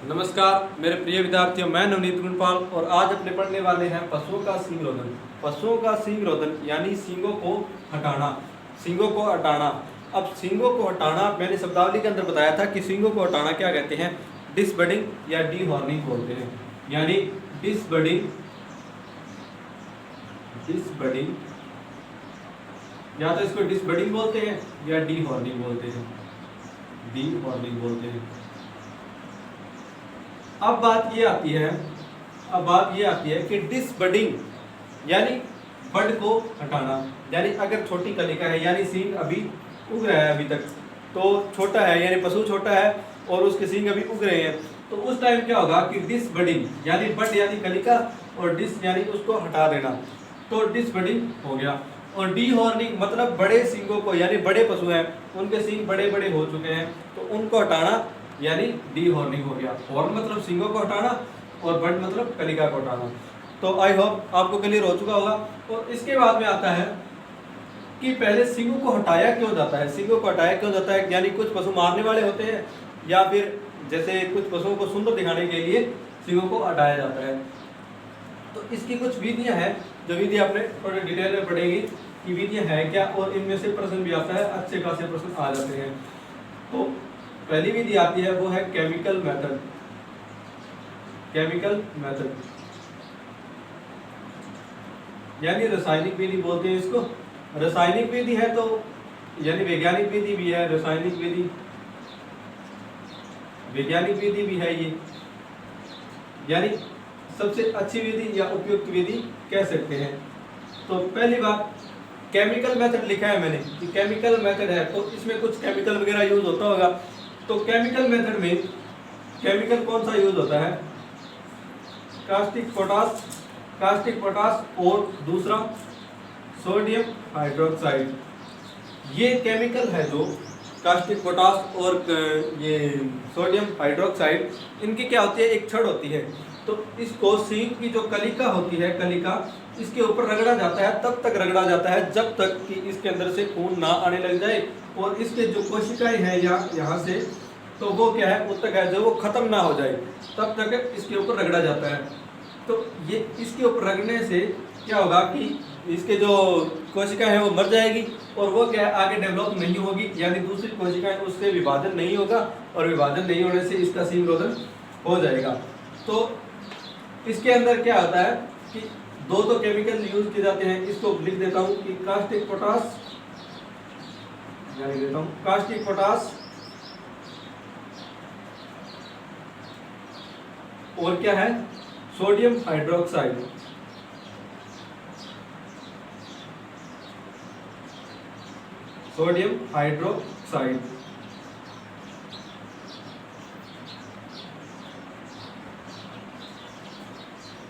नमस्कार मेरे प्रिय विद्यार्थियों, मैं नवनीत गुणपाल और आज अपने पढ़ने वाले हैं पशुओं का सींग रोधन। पशुओं का सींग रोधन यानी सींगों को हटाना। सींगों को हटाना। अब सींगों को हटाना मैंने शब्दावली के अंदर बताया था कि सींगों को हटाना क्या कहते हैं, डिसबडिंग या डीहॉर्निंग बोलते हैं। यानी डिसबडिंग डिसबडिंग या तो इसको डिसबडिंग बोलते हैं या डीहॉर्निंग बोलते हैं। डीहॉर्निंग बोलते हैं। अब बात ये आती है कि डिसबडिंग यानी बड को हटाना। यानी अगर छोटी कलिका है यानी सींग अभी उग रहा है, अभी तक तो छोटा है यानी पशु छोटा है और उसके सींग अभी उग रहे हैं, तो उस टाइम क्या होगा कि डिसबडिंग यानी बड यानी कलिका और डिस यानी उसको हटा देना, तो डिसबडिंग हो गया। और डीहॉर्निंग मतलब बड़े सींगों को यानी बड़े पशु हैं उनके सींग बड़े बड़े हो चुके हैं तो उनको हटाना यानी डीहॉर्निंग हो गया। हॉर्न मतलब सींगों को हटाना और बड मतलब कलिका को हटाना। तो आई होप आपको क्लियर हो चुका होगा। और इसके बाद में आता है कि पहले सींगों को हटाया क्यों जाता है। सींगों को हटाया क्यों जाता है यानी कुछ पशु मारने वाले होते हैं या फिर जैसे कुछ पशुओं को सुंदर दिखाने के लिए सींगों को हटाया जाता है। तो इसकी कुछ विधियां हैं जो विधि आपने थोड़े डिटेल में पढ़ेंगे कि विधियां हैं क्या, और इनमें से प्रश्न भी आता है, अच्छे खासे प्रश्न आ जाते हैं। तो पहली विधि आती है वो है केमिकल मेथड। केमिकल मेथड यानी रासायनिक विधि बोलते हैं इसको। रासायनिक विधि है तो यानी वैज्ञानिक विधि भी है, रासायनिक विधि वैज्ञानिक विधि भी है ये, यानी सबसे अच्छी विधि या उपयुक्त विधि कह सकते हैं। तो पहली बात केमिकल मेथड लिखा है मैंने कि केमिकल मेथड है तो इसमें कुछ केमिकल वगैरह यूज होता होगा। तो केमिकल मेथड में केमिकल कौन सा यूज होता है, कास्टिक पोटास और दूसरा सोडियम हाइड्रोक्साइड। ये केमिकल है जो कास्टिक पोटास और ये सोडियम हाइड्रोक्साइड, इनकी क्या होती है, एक छड़ होती है। तो इसको सींग की जो कलिका होती है, कलिका इसके ऊपर रगड़ा जाता है, तब तक रगड़ा जाता है जब तक कि इसके अंदर से खून ना आने लग जाए और इसके जो कोशिकाएं हैं यहाँ से, तो वो क्या है उत्तक है जो वो खत्म ना हो जाए, तब तक इसके ऊपर रगड़ा जाता है। तो ये इसके ऊपर रगड़ने से क्या होगा कि इसके जो कोशिकाएं हैं वो मर जाएगी और वो क्या है आगे डेवलप नहीं होगी, यानी दूसरी कोशिकाएं उससे विभाजन नहीं होगा और विभाजन नहीं होने से इसका सींग रोधन हो जाएगा। तो इसके अंदर क्या होता है कि दो तो केमिकल यूज किए जाते हैं। इसको लिख देता हूं कि कास्टिक पोटास, यानी देता हूं कास्टिक पोटास और क्या है सोडियम हाइड्रोक्साइड। सोडियम हाइड्रोक्साइड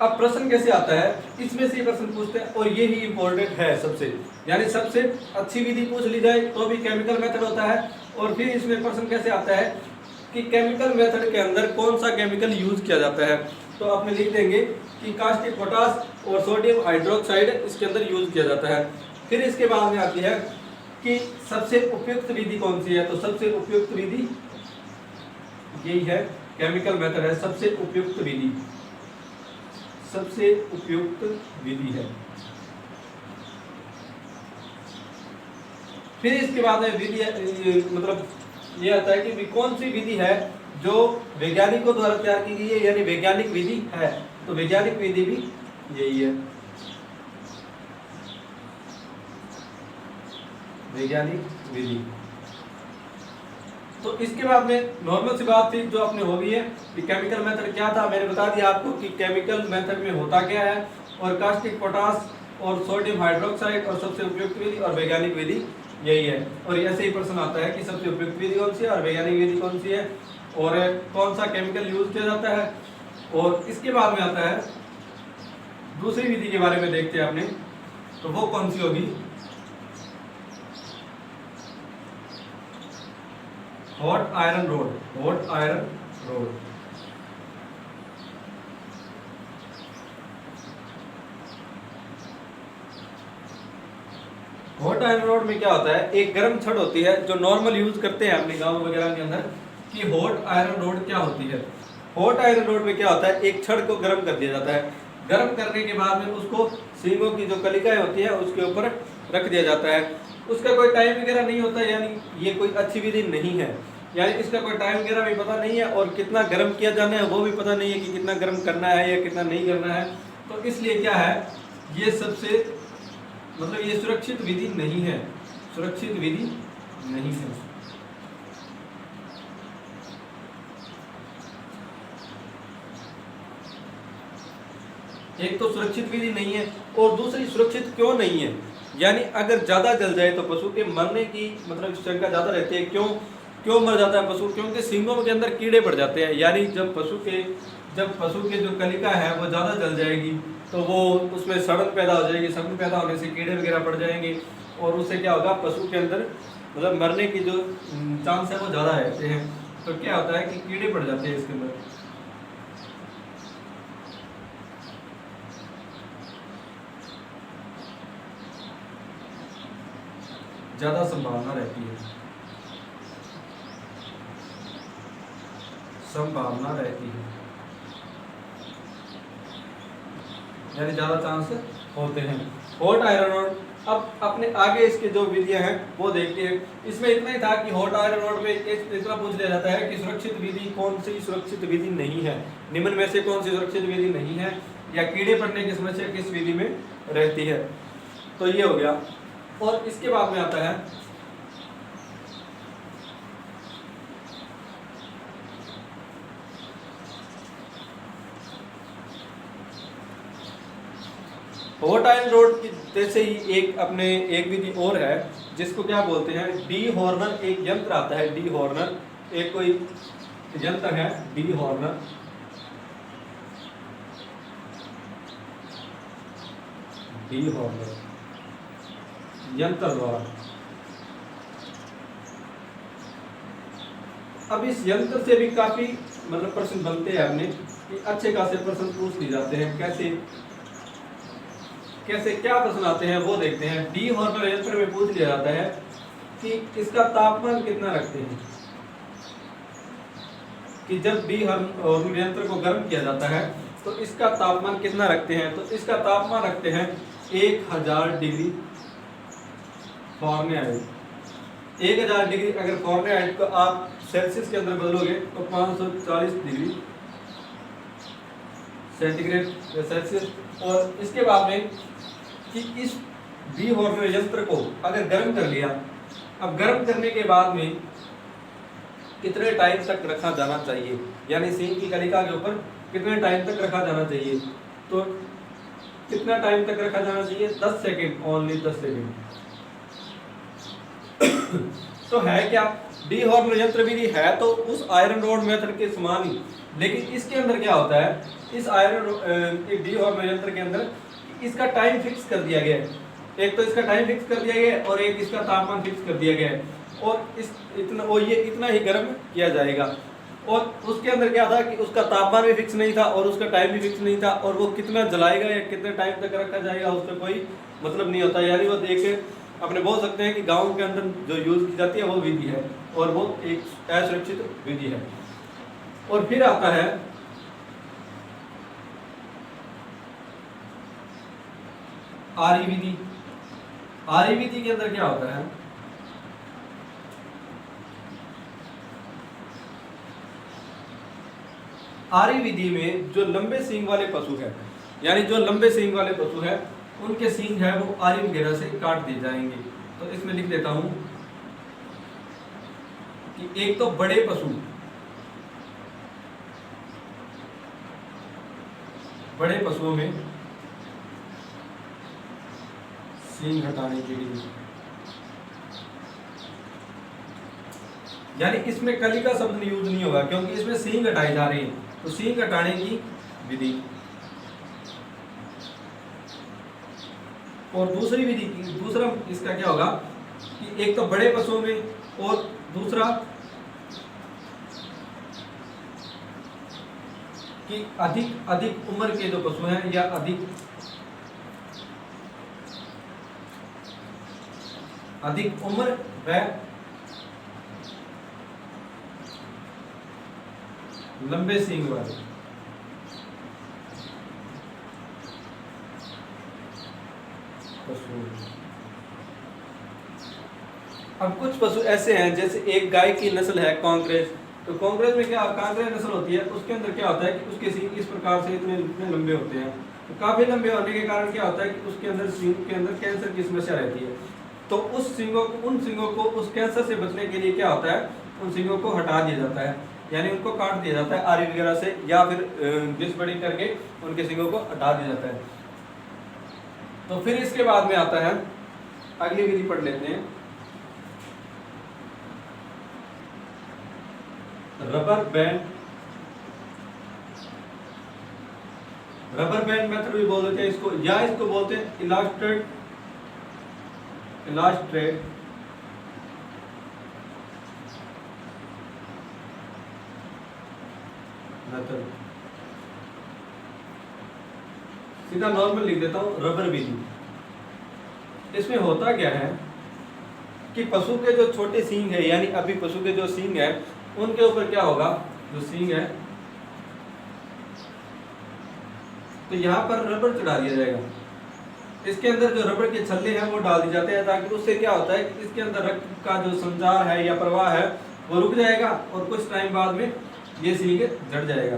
अब प्रश्न कैसे आता है, इसमें से प्रश्न पूछते हैं और ये ही इंपॉर्टेंट है सबसे, यानी सबसे अच्छी विधि पूछ ली जाए तो भी केमिकल मेथड होता है। और फिर इसमें प्रश्न कैसे आता है कि केमिकल मेथड के अंदर कौन सा केमिकल यूज किया जाता है। तो आप में लिख देंगे कि कास्टिक पोटास और सोडियम हाइड्रोक्साइड इसके अंदर यूज किया जाता है। फिर इसके बाद में आती है कि सबसे उपयुक्त विधि कौन सी है। तो सबसे उपयुक्त विधि यही है, केमिकल मेथड है सबसे उपयुक्त विधि, सबसे उपयुक्त विधि है। फिर इसके बाद में विधि मतलब ये आता है कि कौन सी विधि है जो वैज्ञानिकों द्वारा तैयार की गई है, यानी वैज्ञानिक विधि है। तो वैज्ञानिक विधि भी यही है, वैज्ञानिक विधि। तो इसके बाद में नॉर्मल सी बात थी जो आपने हो गई है कि केमिकल मेथड क्या था, मैंने बता दिया आपको कि केमिकल मेथड में होता क्या है, और कास्टिक पोटास और सोडियम हाइड्रोक्साइड और सबसे उपयुक्त विधि और वैज्ञानिक विधि यही है। और ऐसे ही प्रश्न आता है कि सबसे उपयुक्त विधि कौन सी है और वैज्ञानिक विधि कौन सी है और कौन सा केमिकल यूज किया जाता है। और इसके बाद में आता है दूसरी विधि के बारे में देखते हैं आपने, तो वो कौन सी होगी, hot iron rod. Hot iron rod hot iron rod में क्या होता है, एक गर्म छड़ होती है जो नॉर्मल यूज करते हैं अपने गांव वगैरह के अंदर कि हॉट आयरन रोड क्या होती है। हॉट आयरन रोड में क्या होता है, एक छड़ को गर्म कर दिया जाता है, गर्म करने के बाद में उसको सींगों की जो कलिकाएं होती है उसके ऊपर रख दिया जाता है। उसका कोई टाइम वगैरह नहीं होता, यानी ये कोई अच्छी विधि नहीं है, यानी इसका कोई टाइम वगैरह भी पता नहीं है और कितना गर्म किया जाना है वो भी पता नहीं है कि कितना गर्म करना है या कितना नहीं करना है। तो इसलिए क्या है, ये सबसे मतलब ये सुरक्षित विधि नहीं है, सुरक्षित विधि नहीं है। एक तो सुरक्षित विधि नहीं है और दूसरी सुरक्षित क्यों नहीं है, यानी अगर ज्यादा जल जाए तो पशु के मरने की मतलब शंका ज्यादा रहती है। क्यों क्यों मर जाता है पशु, क्योंकि सींगों के अंदर कीड़े पड़ जाते हैं, यानी जब पशु के जो कलिका है वो ज्यादा जल जाएगी तो वो उसमें सड़न पैदा हो जाएगी, सड़न पैदा होने से कीड़े वगैरह पड़ जाएंगे और उससे क्या होगा, पशु के अंदर मतलब मरने की जो चांस है वो ज़्यादा रहते हैं। तो क्या होता है कि कीड़े पड़ जाते हैं इसके अंदर। ज़्यादा संभावना रहती है, संभावना रहती है, यानी ज़्यादा चांस होते हैं। हॉट आयरन रोड, अब अपने आगे इसके जो विधियां हैं वो देखते हैं। इसमें इतना ही था कि हॉट आयरन रोड में इतना पूछ लिया जाता है कि सुरक्षित विधि कौन सी सुरक्षित विधि नहीं है, निम्न में से कौन सी सुरक्षित विधि नहीं है, या कीड़े पड़ने की समस्या किस विधि में रहती है। तो ये हो गया। और इसके बाद में आता है हॉट आयरन रोड की जैसे ही एक विधि और है जिसको क्या बोलते हैं, डी हॉर्नर। एक यंत्र आता है डी हॉर्नर, एक कोई यंत्र है डी हॉर्नर। डी हॉर्नर यंत्र द्वारा, अब इस यंत्र से भी काफी मतलब प्रश्न बनते हैं अपने कि अच्छे खासे प्रश्न पूछ लिए जाते हैं। कैसे क्या प्रश्न आते हैं वो देखते हैं। डी हॉर्नर यंत्र में पूछ लिया जाता है कि इसका तापमान कितना रखते हैं, कि जब डी हॉर्नर यंत्र को गर्म किया जाता है तो इसका तापमान कितना रखते हैं। तो इसका तापमान रखते हैं 1000 डिग्री फ़ारेनहाइट। 1000 डिग्री अगर फ़ारेनहाइट को आप सेल्सियस के अंदर बदलोगे तो 540 डिग्री सेंटीग्रेड सेल्सियस। और इसके बाद में कि इस डी हॉर्नर यंत्र को अगर गर्म कर लिया, अब गर्म करने के बाद में कितने टाइम तक रखा जाना चाहिए, यानी सींग की कलिका के ऊपर कितने टाइम तक रखा जाना चाहिए। तो कितना टाइम तक रखा जाना चाहिए, 10 सेकेंड, ओनली 10 सेकेंड। तो है क्या, डी हॉर्नर यंत्र विधि है तो उस आयरन रोड मेथड के समान ही, लेकिन इसके अंदर क्या होता है, इस डी हॉर्नर यंत्र के अंदर इसका टाइम फिक्स कर दिया गया है। एक तो इसका टाइम फिक्स कर दिया गया है और एक इसका तापमान फिक्स कर दिया गया है और ये इतना ही गर्म किया जाएगा। और उसके अंदर क्या था कि उसका तापमान भी फिक्स नहीं था और उसका टाइम भी फिक्स नहीं था, और वो कितना जलाएगा या कितने टाइम तक रखा जाएगा उसका कोई मतलब नहीं होता। यानी वो देख अपने बोल सकते हैं कि गाँव के अंदर जो यूज की जाती है वो विधि है और वो एक असुरक्षित विधि है। और फिर आता है आरी विधि। आरी विधि के अंदर क्या होता है, आरी विधि में जो लंबे सींग वाले पशु है, यानी जो लंबे सींग वाले पशु है उनके सींग है वो आरी वगैरह से काट दिए जाएंगे। तो इसमें लिख देता हूं कि एक तो बड़े पशु, बड़े पशुओं में सींग हटाने के लिए, यानी इसमें कलिका शब्द यूज नहीं होगा क्योंकि इसमें सींग हटाए जा रहे हैं, तो सींग हटाने की विधि। और दूसरी विधि, दूसरा इसका क्या होगा कि एक तो बड़े पशुओं में और दूसरा कि अधिक उम्र के जो पशु हैं या अधिक उम्र व लंबे सींग वाले पशु। अब कुछ पशु ऐसे हैं, जैसे एक गाय की नस्ल है कांकरेज, तो कांकरेज में क्या, कांकरेज नस्ल होती है, उसके अंदर क्या होता है कि उसके सींग इस प्रकार से इतने इतने लंबे होते हैं। तो काफी लंबे होने के कारण क्या होता है कि उसके अंदर सींग के अंदर कैंसर की समस्या रहती है। तो उस सींगों को, उन सींगों को उस कैंसर से बचने के लिए क्या होता है, उन सींगों को हटा दिया जाता है, यानी उनको काट दिया जाता है आरी वगैरह से, या फिर डिसबडिंग करके उनके सींगों को हटा दिया जाता है। तो फिर इसके बाद में आता है, अगली विधि पढ़ लेते हैं, rubber band. Rubber band method भी बोल देते हैं इसको, या इसको बोलते हैं इलास्ट्रेट मेथड। सीधा नॉर्मल लिख देता हूं, रबर विधि। इसमें होता क्या है कि पशु के जो छोटे सींग है, यानी अभी पशु के जो सींग है उनके ऊपर क्या होगा, जो सींग है तो यहाँ पर रबर चढ़ा दिया जाएगा। इसके अंदर जो रबर के छल्ले हैं वो डाल दिए जाते हैं, ताकि उससे क्या होता है कि इसके अंदर रक्त का जो संचार है या प्रवाह है वो रुक जाएगा, और कुछ टाइम बाद में ये सींग झड़ जाएगा।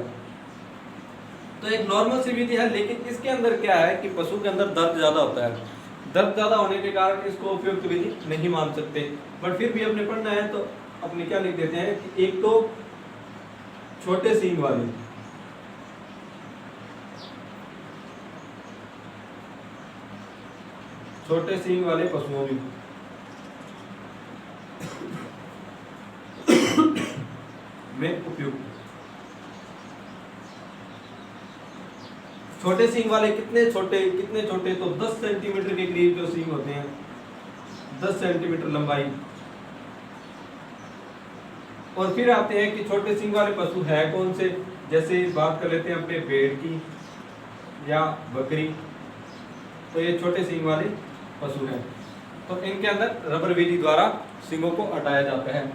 तो एक नॉर्मल सी विधि है, लेकिन इसके अंदर क्या है कि पशु के अंदर दर्द ज्यादा होता है। दर्द ज्यादा होने के कारण इसको उपयुक्त विधि नहीं मान सकते, बट फिर भी अपने पढ़ना है तो अपने क्या लिख देते हैं कि एक तो छोटे सींग वाले, छोटे सींग वाले पशुओं में उपयुक्त। छोटे सींग वाले कितने छोटे, तो 10 सेंटीमीटर के करीब जो सींग होते हैं, 10 सेंटीमीटर लंबाई। और फिर आते हैं कि छोटे सींग वाले पशु है कौन से, जैसे बात कर लेते हैं अपने भेड़ की या बकरी, तो ये छोटे सींग वाले पशु हैं। तो इनके अंदर रबर विधि द्वारा सींगों को हटाया जाता है।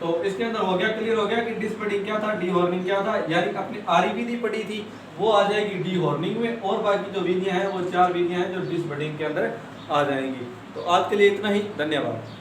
तो इसके अंदर हो गया, क्लियर हो गया कि डिसबडिंग क्या था, डीहॉर्निंग क्या था, यानी अपनी आरी विधि पड़ी थी वो आ जाएगी डीहॉर्निंग में, और बाकी जो विधियां हैं वो 4 विधियां हैं जो डिसबडिंग के अंदर आ जाएंगी। तो आज के लिए इतना ही, धन्यवाद।